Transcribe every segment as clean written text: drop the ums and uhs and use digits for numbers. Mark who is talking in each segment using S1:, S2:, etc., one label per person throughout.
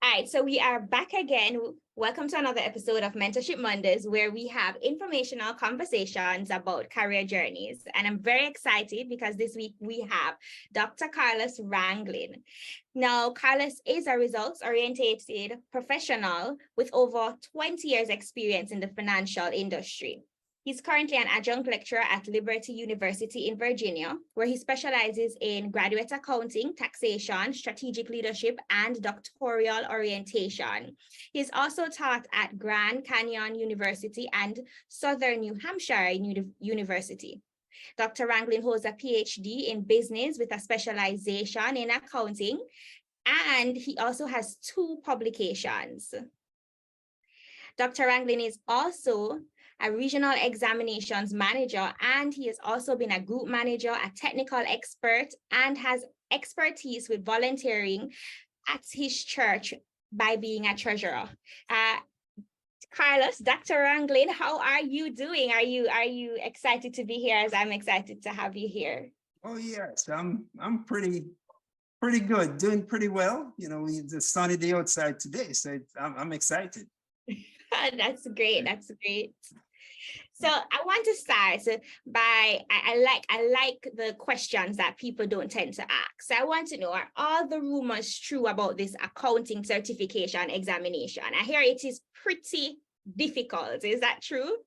S1: All right, so we are back again. Welcome to another episode of Mentorship Mondays, where we have informational conversations about career journeys. And I'm very excited because this week we have Dr. Carlos Ranglin. Now, Carlos is a results-oriented professional with over 20 years experience in the financial industry. He's currently an adjunct lecturer at Liberty University in Virginia, where he specializes in graduate accounting, taxation, strategic leadership, and doctoral orientation. He's also taught at Grand Canyon University and Southern New Hampshire University. Dr. Ranglin holds a PhD in business with a specialization in accounting, and he also has 2 publications. Dr. Ranglin is also a regional examinations manager, and he has also been a group manager, a technical expert, and has expertise with volunteering at his church by being a treasurer. Carlos, Dr. Ranglin, how are you doing? Are you excited to be here as I'm excited to have you here?
S2: Oh yes, I'm pretty good, doing pretty well. You know, it's a sunny day outside today, so I'm excited.
S1: That's great. That's great. So I want to start by, I like the questions that people don't tend to ask. So I want to know, are all the rumors true about this accounting certification examination? I hear it is pretty difficult. Is that true?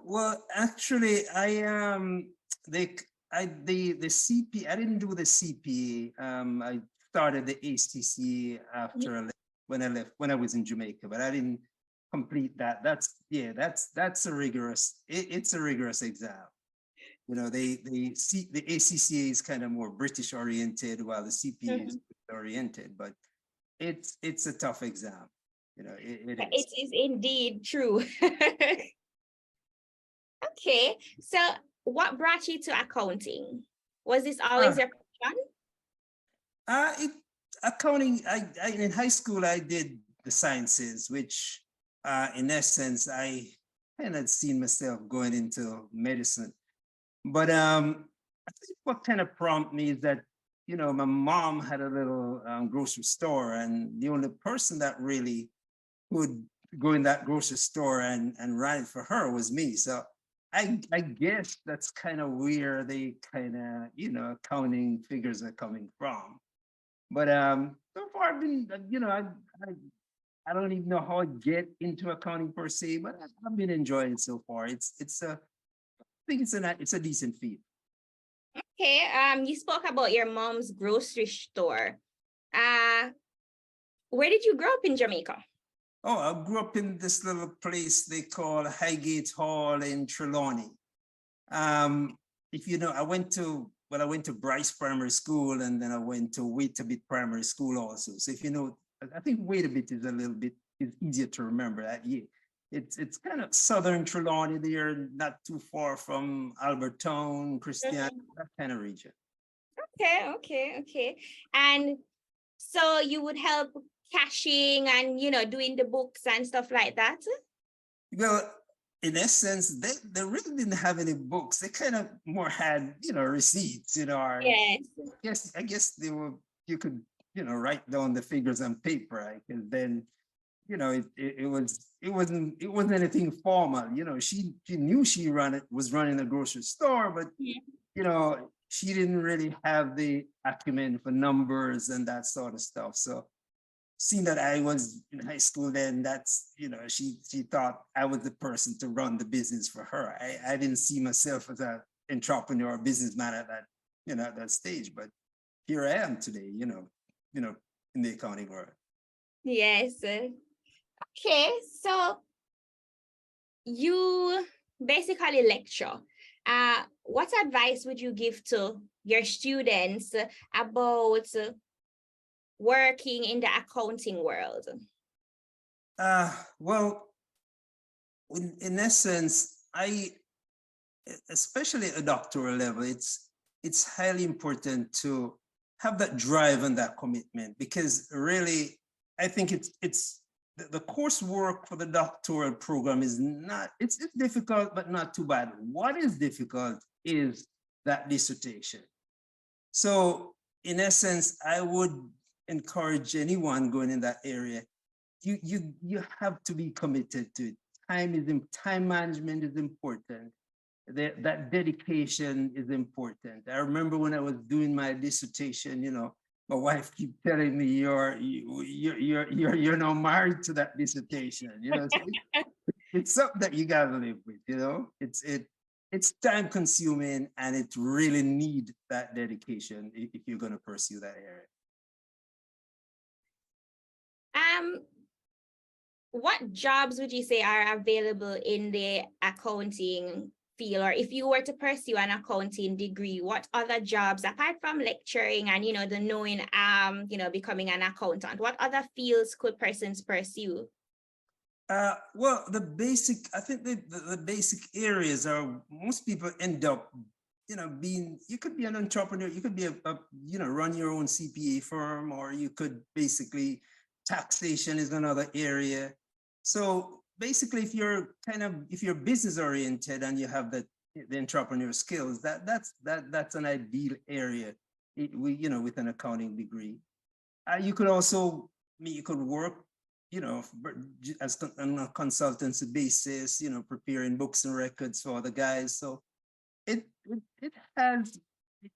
S2: Well, actually, the CP, I didn't do the CPA. I started the ACCA after when I was in Jamaica, but I didn't complete that. That's a rigorous, it's a rigorous exam. You know, the ACCA is kind of more British oriented, while the CPA is oriented, but it's a tough exam. You know, it
S1: is indeed true. Okay, so what brought you to accounting? Was this always your passion?
S2: Accounting, in high school, I did the sciences, which in essence, I kind of seen myself going into medicine. But I think what kind of prompted me is that, you know, my mom had a little grocery store, and the only person that really would go in that grocery store and run it for her was me. So I guess that's kind of where the kind of, you know, accounting figures are coming from. But so far I've been, you know, I don't even know how I get into accounting per se, but I've been enjoying it so far. I think it's a decent feat.
S1: Okay, you spoke about your mom's grocery store. Where did you grow up in Jamaica?
S2: Oh, I grew up in this little place they call Highgate Hall in Trelawney. If you know, I went to Bryce Primary School, and then I went to Wait-a-Bit Primary School also. So if you know, I think Wait-a-Bit is a little bit easier to remember that. Yeah, it's kind of southern Trelawney there, not too far from Albertown, Christian, that kind of region.
S1: Okay. And so you would help cashing and, you know, doing the books and stuff like that?
S2: Well, in essence, they really didn't have any books. They kind of more had, you know, receipts, you know.
S1: Yes.
S2: I guess you could, you know, write down the figures on paper, right? And then, you know, it wasn't anything formal. You know, she knew she was running a grocery store, but you know, she didn't really have the acumen for numbers and that sort of stuff. So seeing that I was in high school then, that's, you know, she thought I was the person to run the business for her. I didn't see myself as an entrepreneur or businessman at that, you know, at that stage, but here I am today, you know, in the accounting world.
S1: Yes. Okay, so you basically lecture. What advice would you give to your students about working in the accounting world?
S2: Well, in essence, especially at a doctoral level, it's highly important to have that drive and that commitment, because really, I think it's the coursework for the doctoral program is not, it's difficult, but not too bad. What is difficult is that dissertation. So in essence, I would encourage anyone going in that area. You have to be committed to it. Time management is important. That dedication is important. I remember when I was doing my dissertation, my wife keep telling me you're now married to that dissertation. So it's something that you gotta live with. It's time consuming, and it really need that dedication if you're going to pursue that area.
S1: What jobs would you say are available in the accounting field, or if you were to pursue an accounting degree, what other jobs apart from lecturing and the knowing becoming an accountant, what other fields could persons pursue?
S2: Well, I think the basic areas are, most people end up, you could be an entrepreneur, you could be run your own CPA firm, or you could basically, taxation is another area. So basically, if you're business oriented and you have the entrepreneur skills, that's an ideal area, with an accounting degree. You could also, you could work, as on a consultancy basis, preparing books and records for other guys. So it has,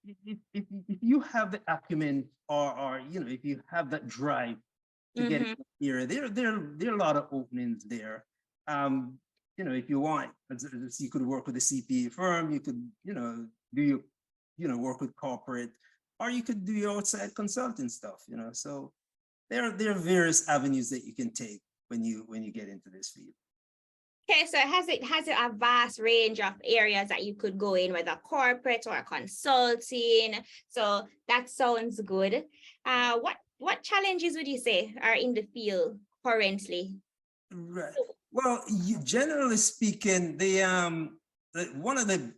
S2: if you have the acumen, or if you have that drive to get it here, there are a lot of openings there. If you want, you could work with a CPA firm, you could, do your, work with corporate, or you could do your outside consulting stuff, so there are various avenues that you can take when you get into this field.
S1: Okay, so it has a vast range of areas that you could go in, whether corporate or consulting. So that sounds good. What challenges would you say are in the field currently?
S2: Right. Well, generally speaking, one of the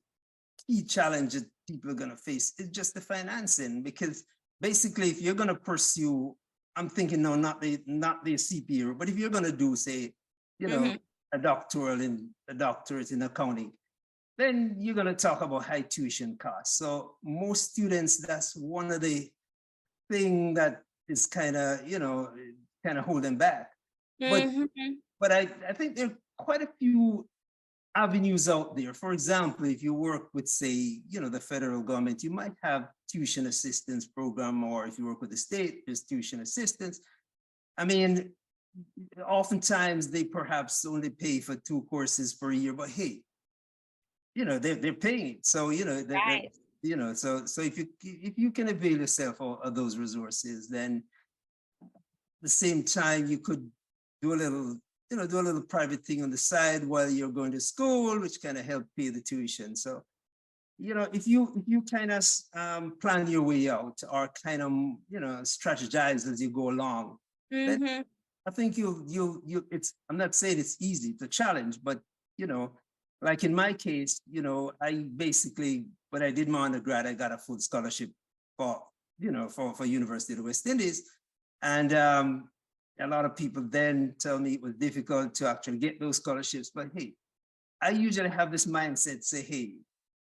S2: key challenges people are going to face is just the financing, because basically, if you're going to pursue, I'm thinking, no, not the CPA, but if you're going to do, say, a doctorate in accounting, then you're going to talk about high tuition costs. So most students, that's one of the thing that is kind of hold them back. But I think there are quite a few avenues out there. For example, if you work with, say, the federal government, you might have tuition assistance program, or if you work with the state, there's tuition assistance. I mean, oftentimes they perhaps only pay for 2 courses per year, but hey, they're paying it. So,
S1: Right.
S2: So if you can avail yourself of those resources, then at the same time, you could do a little private thing on the side while you're going to school, which kind of help pay the tuition. So, if you kind of plan your way out, or kind of, strategize as you go along, then I think I'm not saying it's easy, it's a challenge, but, like in my case, I basically, when I did my undergrad, I got a full scholarship for University of the West Indies. And a lot of people then tell me it was difficult to actually get those scholarships, but hey, I usually have this mindset, say, hey,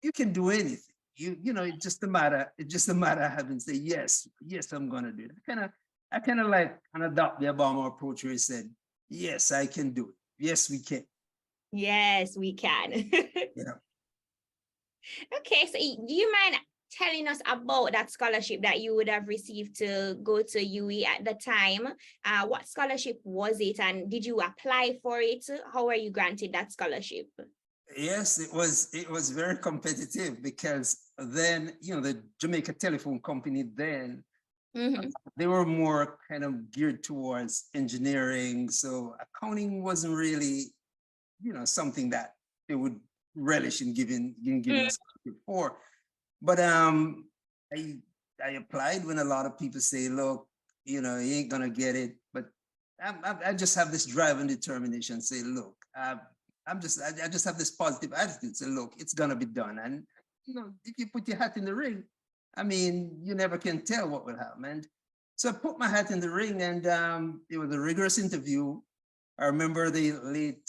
S2: you can do anything. It's just a matter of having say, yes, I'm gonna do it. I kind of like and adopt the Obama approach, where he said, yes, I can do it. Yes, we can.
S1: Yes, we can.
S2: Yeah.
S1: Okay, so do you mind telling us about that scholarship that you would have received to go to UE at the time? What scholarship was it, and did you apply for it? How were you granted that scholarship?
S2: Yes, it was very competitive, because then, the Jamaica Telephone Company then, they were more kind of geared towards engineering. So accounting wasn't really, something that they would relish in giving scholarship for. But I applied when a lot of people say, look, you ain't gonna get it. But I just have this drive and determination, say, look, I just have this positive attitude, say, look, it's gonna be done. And if you put your hat in the ring, I mean, you never can tell what will happen. And so I put my hat in the ring, and it was a rigorous interview. I remember the late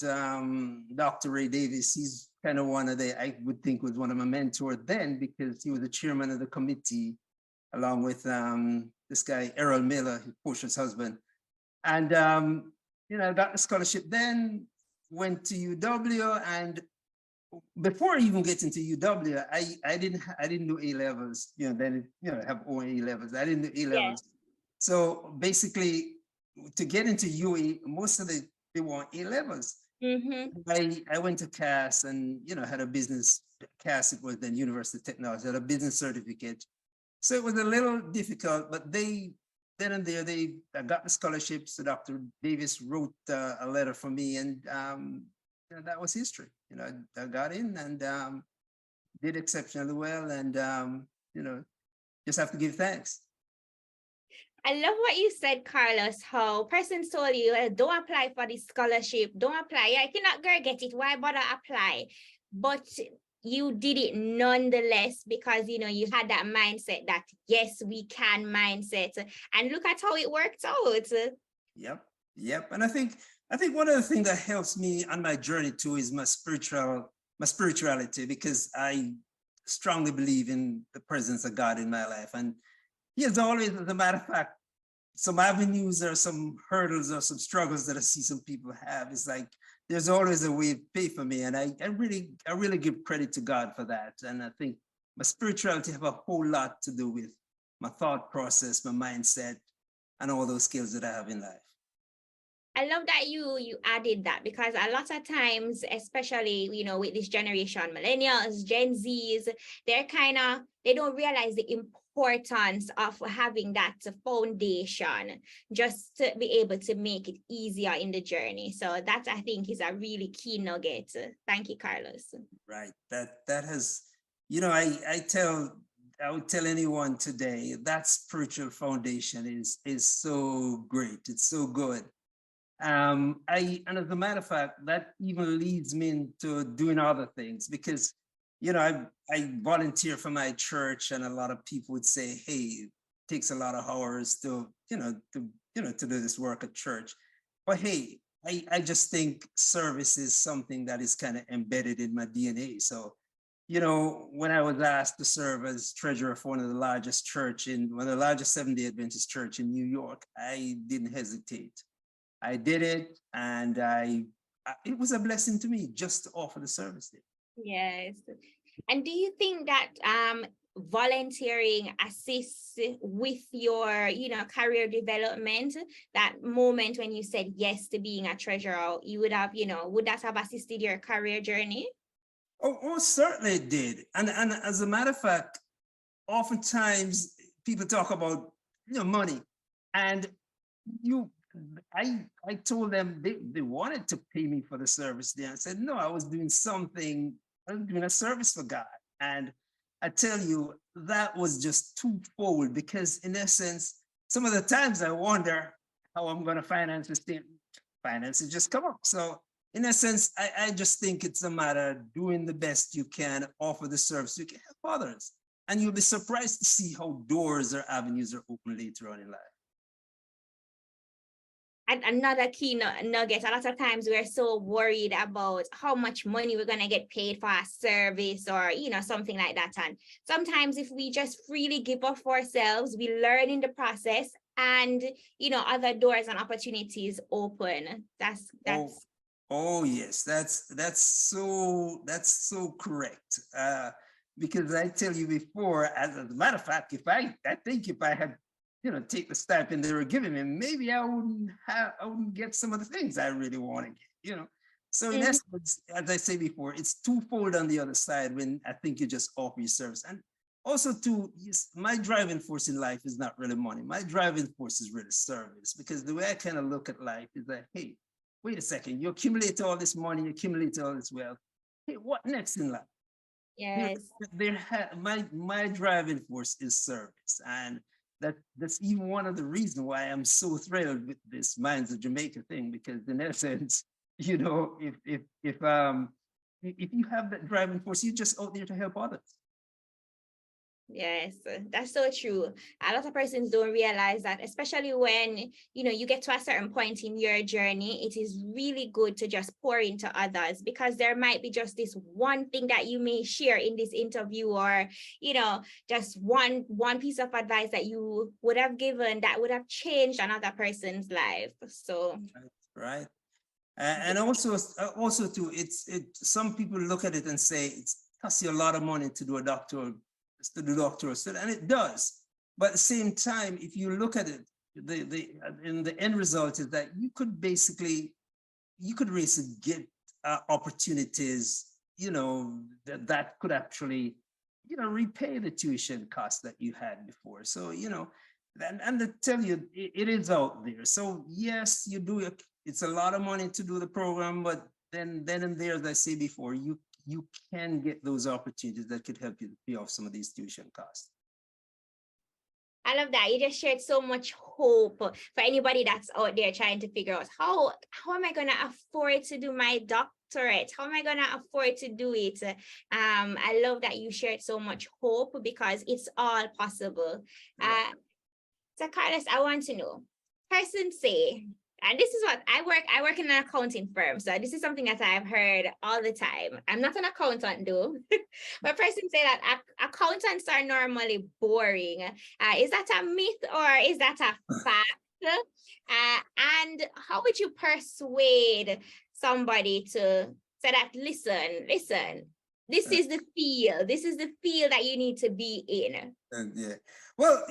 S2: Dr. Ray Davis. He's kind of I would think was one of my mentors then, because he was the chairman of the committee, along with this guy, Errol Miller, Portia's husband. And, I got the scholarship then, went to UW, and before even getting to UW, I didn't do A levels, then, have only A levels. I didn't do A levels. So basically, to get into UE, most of they want A levels. I went to CAS and, had a business, CAS, it was then University of Technology, had a business certificate. So it was a little difficult, but then and there, I got the scholarship. So Dr. Davis wrote a letter for me, and that was history. I got in and did exceptionally well, and just have to give thanks.
S1: I love what you said, Carlos, how persons told you, don't apply for this scholarship, don't apply. Yeah, if you're not going to get it, why bother apply? But you did it nonetheless because, you had that mindset that, yes, we can mindset. And look at how it worked out.
S2: Yep. And I think one of the things that helps me on my journey too is my spirituality, because I strongly believe in the presence of God in my life. And he has always, as a matter of fact, some avenues or some hurdles or some struggles that I see some people have. It's like, there's always a way to pay for me. And I really give credit to God for that. And I think my spirituality have a whole lot to do with my thought process, my mindset, and all those skills that I have in life.
S1: I love that you added that, because a lot of times, especially, with this generation, millennials, Gen Zs, they don't realize the importance of having that foundation just to be able to make it easier in the journey. So that, I think, is a really key nugget. Thank you, Carlos.
S2: Right. That has, I would tell anyone today that spiritual foundation is so great. It's so good. And as a matter of fact, that even leads me into doing other things, because, I volunteer for my church, and a lot of people would say, hey, it takes a lot of hours to do this work at church. But hey, I just think service is something that is kind of embedded in my DNA. So, when I was asked to serve as treasurer for one of the largest Seventh-day Adventist church in New York, I didn't hesitate. I did it, and it was a blessing to me just to offer the service there.
S1: Yes. And do you think that volunteering assists with your, career development? That moment when you said yes to being a treasurer, you would have, would that have assisted your career journey?
S2: Oh, certainly it did. And as a matter of fact, oftentimes people talk about, money, and I told them they wanted to pay me for the service there. I said, no, I was doing a service for God. And I tell you, that was just twofold, because in essence, some of the times I wonder how I'm going to finance this thing. Finances just come up. So in essence, I just think it's a matter of doing the best you can, offer the service you can, help others. And you'll be surprised to see how doors or avenues are open later on in life.
S1: And another key nugget, a lot of times we're so worried about how much money we're going to get paid for a service or, something like that. And sometimes if we just freely give up for ourselves, we learn in the process, and, other doors and opportunities open. That's.
S2: Oh yes, that's so correct. Because I tell you before, as a matter of fact, if I had, take the stipend they were giving me, maybe I wouldn't get some of the things I really want to get, So in essence, as I say before, it's twofold on the other side when I think you just offer your service. And also too, my driving force in life is not really money. My driving force is really service, because the way I kind of look at life is that, hey, wait a second, you accumulate all this money, you accumulate all this wealth. Hey, what next in life?
S1: Yes.
S2: My driving force is service. And that's even one of the reasons why I'm so thrilled with this Minds of Jamaica thing, because in essence, if you have that driving force, you're just out there to help others.
S1: Yes, that's so true. A lot of persons don't realize that, especially when, you get to a certain point in your journey, it is really good to just pour into others, because there might be just this one thing that you may share in this interview, or, just one piece of advice that you would have given that would have changed another person's life. So,
S2: Right. And also too, some people look at it and say it's costs you a lot of money to do a doctoral study, and it does. But at the same time, if you look at it, the end result is that you could basically really get opportunities, that could actually, repay the tuition costs that you had before. So, and to tell you, it is out there. So yes, you do it. It's a lot of money to do the program, but then and there, as I say before, you can get those opportunities that could help you pay off some of these tuition costs.
S1: I love that. You just shared so much hope for anybody that's out there trying to figure out how am I going to afford to do my doctorate? How am I going to afford to do it? I love that you shared so much hope, because it's all possible.
S2: Yeah.
S1: So Carlos, I want to know, persons say, and this is what I work in an accounting firm, so this is something that I've heard all the time. I'm not an accountant though, but persons say that accountants are normally boring. Is that a myth, or is that a fact? And how would you persuade somebody to say that, listen, this is the field that you need to be in?
S2: Yeah. Well,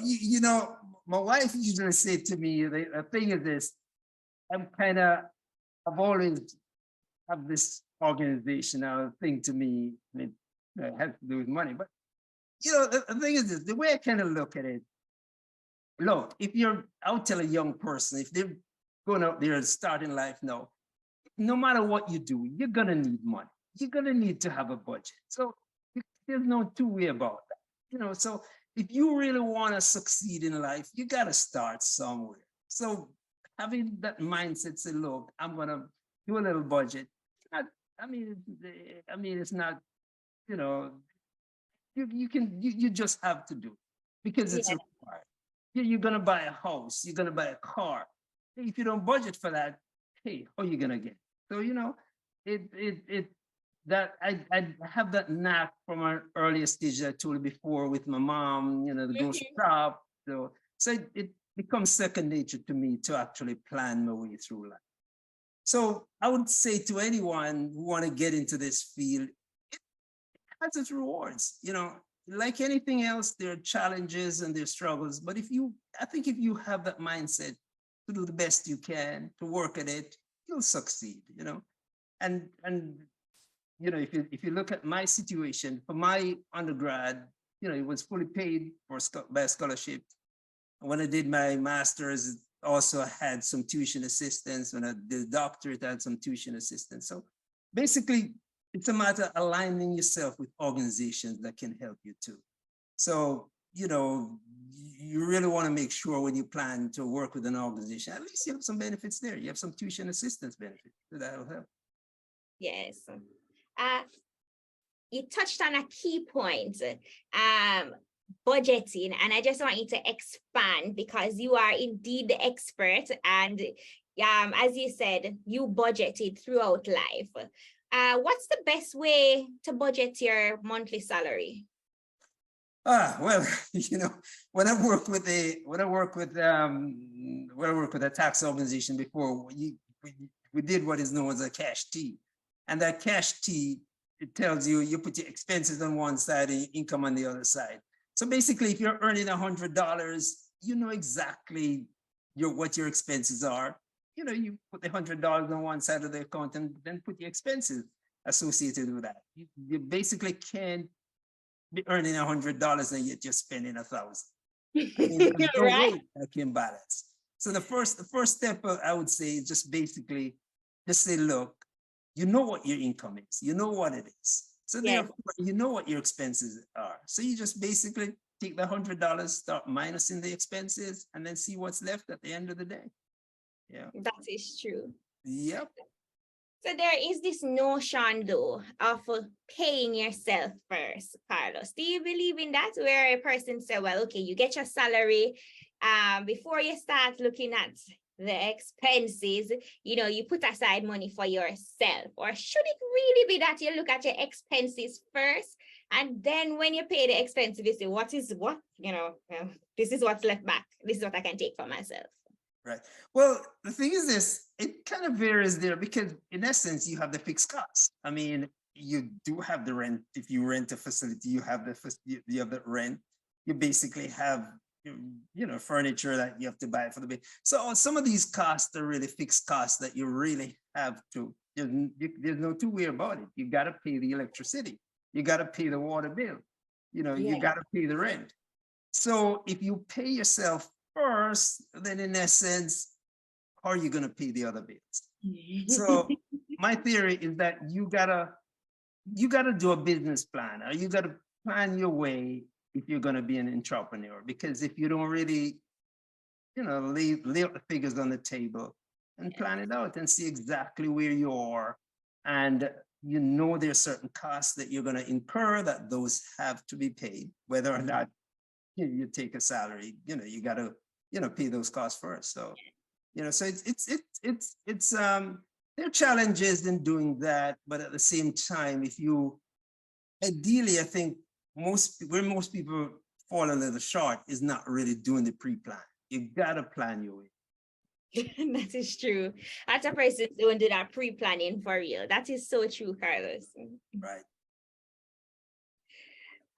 S2: my wife usually say to me, the thing is this, I've always have this organizational thing to me, and it has to do with money. But, the thing is this, the way I kind of look at it, look, I would tell a young person, if they're going out there and starting life now, no matter what you do, you're going to need money. You're going to need to have a budget. So there's no two way about that. So if you really want to succeed in life, you got to start somewhere. So having that mindset, say, look, I'm going to do a little budget. It's not, you just have to do it because it's required. You're going to buy a house, you're going to buy a car. If you don't budget for that, hey, how are you going to get? So, that I have that knack from an earlier stage that I told you before with my mom, the grocery shop. So it becomes second nature to me to actually plan my way through life. So I would say to anyone who want to get into this field, it has its rewards. Like anything else, there are challenges and there are struggles. But I think if you have that mindset to do the best you can, to work at it, you'll succeed. And if you look at my situation for my undergrad, it was fully paid by a scholarship. When I did my master's, also had some tuition assistance. When I did a doctorate, I had some tuition assistance. So basically, it's a matter of aligning yourself with organizations that can help you too. So, you really want to make sure when you plan to work with an organization, at least you have some benefits there. You have some tuition assistance benefits, so that'll help.
S1: Yes. You touched on a key point, budgeting, and I just want you to expand, because you are indeed the expert, and as you said, you budgeted throughout life. What's the best way to budget your monthly salary?
S2: Well, when I work with a tax organization before, we did what is known as a cash T, and that cash T, it tells you put your expenses on one side and your income on the other side. So basically, if you're earning $100, you know exactly what your expenses are. You put the $100 on one side of the account and then put your expenses associated with that. You basically can't be earning $100 and yet you're spending $1,000. There's no way that can balance. So the first step I would say is just basically just say, look, you know what your income is, you know what it is. So therefore, you know what your expenses are. So you just basically take the $100, start minusing the expenses, and then see what's left at the end of the day. Yeah.
S1: That is true.
S2: Yep.
S1: So there is this notion though of paying yourself first, Carlos. Do you believe in that? Where a person say, well, okay, you get your salary, before you start looking at the expenses, you put aside money for yourself. Or should it really be that you look at your expenses first, and then when you pay the expenses, you say, what is what? This is what's left back. This is what I can take for myself.
S2: Right. Well, the thing is this, it kind of varies there because in essence, you have the fixed costs. I mean, you do have the rent. If you rent a facility, you have the rent. You basically have, furniture that you have to buy for the bed. So some of these costs are really fixed costs that you really have to, there's no two way about it. You got to pay the electricity. You got to pay the water bill. You got to pay the rent. So if you pay yourself first, then in essence, how are you going to pay the other bills? So my theory is that you gotta do a business plan, or you gotta plan your way if you're going to be an entrepreneur. Because if you don't really, lay out the figures on the table and plan it out and see exactly where you are, and there's certain costs that you're going to incur, that those have to be paid, whether or not you take a salary, you got to pay those costs first. So, so it's there are challenges in doing that, but at the same time, ideally, I think most people fall a little short is not really doing the pre-plan. You got to plan your way.
S1: That is true. As a person don't do that pre-planning for real. That is so true, Carlos.
S2: Right.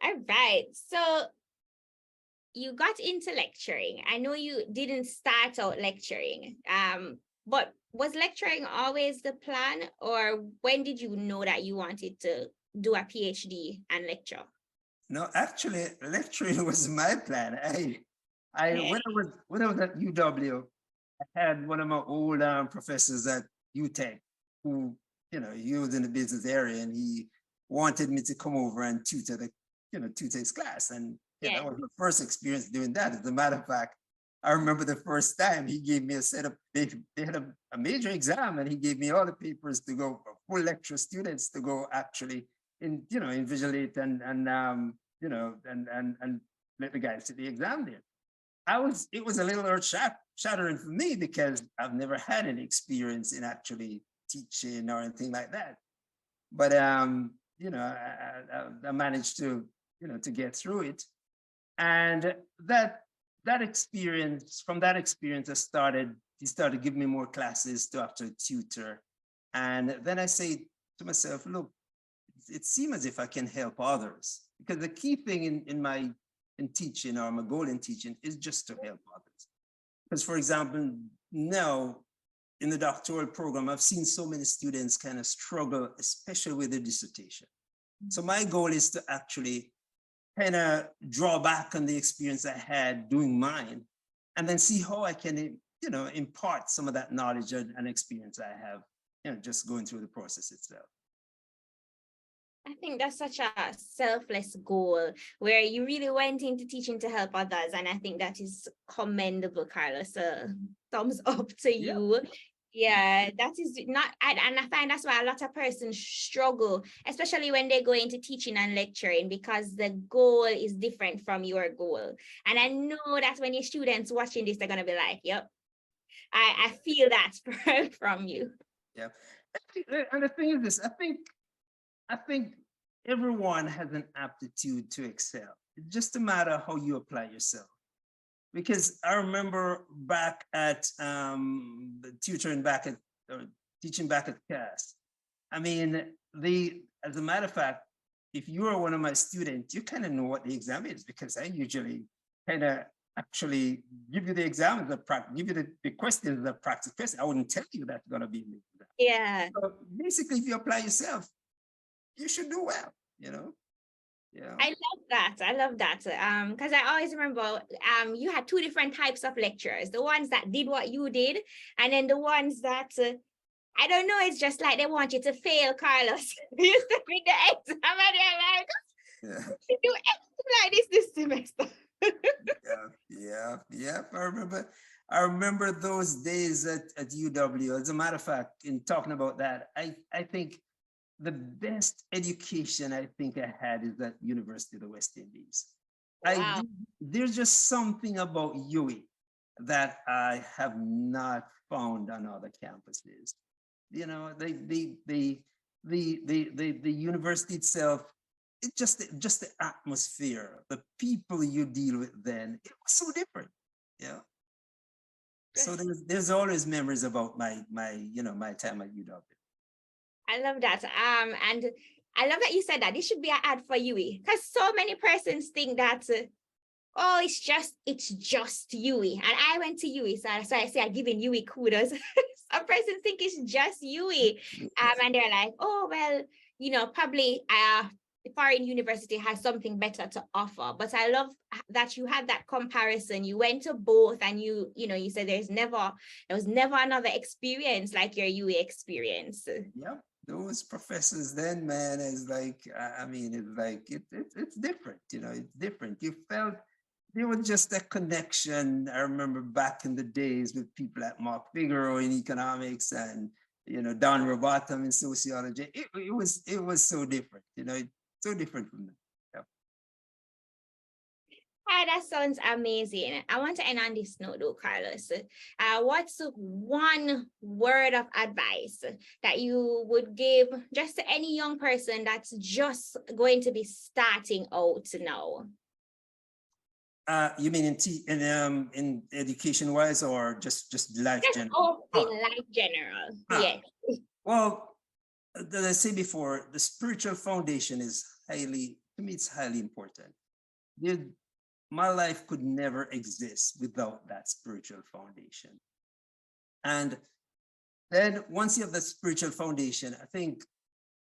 S1: All right. So you got into lecturing. I know you didn't start out lecturing, but was lecturing always the plan, or when did you know that you wanted to do a PhD and lecture?
S2: No, actually, lecturing was my plan. When I was at UW, I had one of my old professors at UTech who, he was in the business area, and he wanted me to come over and tutor his class. And that was my first experience doing that. As a matter of fact, I remember the first time he gave me a set of, they had a major exam, and he gave me all the papers to go, full lecture students to go actually invigilate and let the guys sit the exam there. It was a little earth-shattering for me because I've never had any experience in actually teaching or anything like that. But I managed to get through it. And that experience, from that experience, he started giving me more classes to actually tutor. And then I say to myself, look, it seems as if I can help others, because the key thing in teaching, or my goal in teaching, is just to help others. Because, for example, now in the doctoral program, I've seen so many students kind of struggle, especially with their dissertation. So my goal is to actually kind of draw back on the experience I had doing mine, and then see how I can, impart some of that knowledge and experience I have, just going through the process itself.
S1: I think that's such a selfless goal, where you really went into teaching to help others. And I think that is commendable, Carlos. Thumbs up to you. Yeah, that is not, and I find that's why a lot of persons struggle, especially when they go into teaching and lecturing, because the goal is different from your goal. And I know that when your students watching this, they're going to be like, yep, I feel that from you.
S2: Yeah. And the thing is this, I think everyone has an aptitude to excel. It's just a matter of how you apply yourself. Because I remember back at teaching back at CAS. I mean, as a matter of fact, if you are one of my students, you kind of know what the exam is, because I usually kind of actually give you the exam as a practice, give you the questions as a practice question. I wouldn't tell you that's going to be in the exam.
S1: Yeah.
S2: So basically, if you apply yourself, you should do well, Yeah.
S1: I love that. Because I always remember you had two different types of lecturers, the ones that did what you did, and then the ones that I don't know, it's just like they want you to fail, Carlos. You used to read the exam and they're like, you do anything like this semester.
S2: Yeah. I remember. I remember those days at UW. As a matter of fact, in talking about that, I think the best education I think I had is at University of the West Indies.
S1: Wow.
S2: There's just something about UWI that I have not found on other campuses. You know, the university itself, it just the atmosphere, the people you deal with then, it was so different. Yeah. So there's always memories about my time at UW.
S1: I love that. And I love that you said that. This should be an ad for UWI, because so many persons think that oh, it's just UWI. And I went to UWI, so I say I'm giving UWI kudos. Some persons think it's just UWI. And they're like, oh, well, probably the foreign university has something better to offer. But I love that you had that comparison. You went to both, and you said there was never another experience like your UWI experience.
S2: Yep. Those professors then, man, is like, I mean, it's like, it's different, it's different. You felt there was just a connection. I remember back in the days with people like Mark Figueroa in economics and, Don Robotham in sociology. It was so different, so different from them. Yeah.
S1: That sounds amazing. I want to end on this note though, Carlos. What's one word of advice that you would give just to any young person that's just going to be starting out now?
S2: You mean in education wise, or just life general?
S1: Oh, in life general. Yes.
S2: Well, as I said before, the spiritual foundation is it's highly important. My life could never exist without that spiritual foundation. And then once you have the spiritual foundation, I think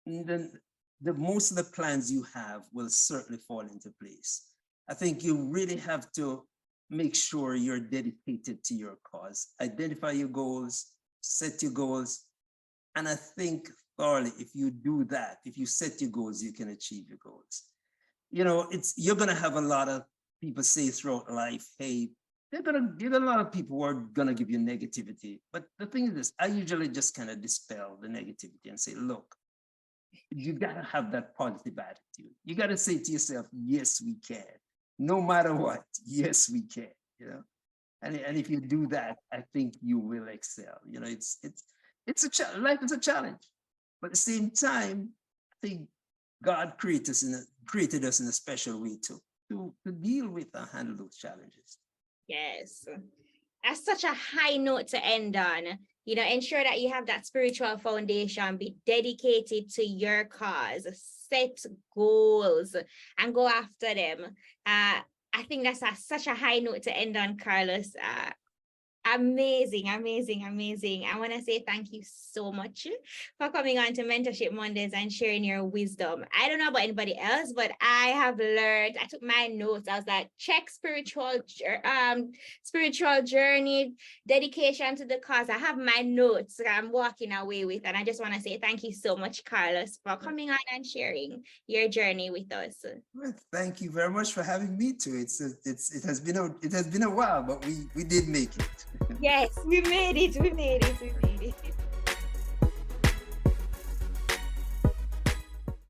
S2: then the most of the plans you have will certainly fall into place. I think you really have to make sure you're dedicated to your cause. Identify your goals, set your goals. And I think thoroughly, if you do that, if you set your goals, you can achieve your goals. You're gonna have a lot of people say throughout life, hey, you're gonna a lot of people who are gonna give you negativity. But the thing is this, I usually just kind of dispel the negativity and say, look, you gotta have that positive attitude. You gotta say to yourself, yes, we can. No matter what, yes, we can, And if you do that, I think you will excel. Life is a challenge. But at the same time, I think God created us in a special way to deal with and handle those challenges.
S1: Yes. That's such a high note to end on. Ensure that you have that spiritual foundation, be dedicated to your cause, set goals and go after them. I think that's such a high note to end on, Carlos. Amazing. I want to say thank you so much for coming on to Mentorship Mondays and sharing your wisdom. I don't know about anybody else, but I have learned. I took my notes. I was like, check spiritual journey, dedication to the cause. I have my notes that I'm walking away with, and I just want to say thank you so much, Carlos, for coming on and sharing your journey with us.
S2: Well, thank you very much for having me too. It has been a while, but we did make it.
S1: Yes, we made it.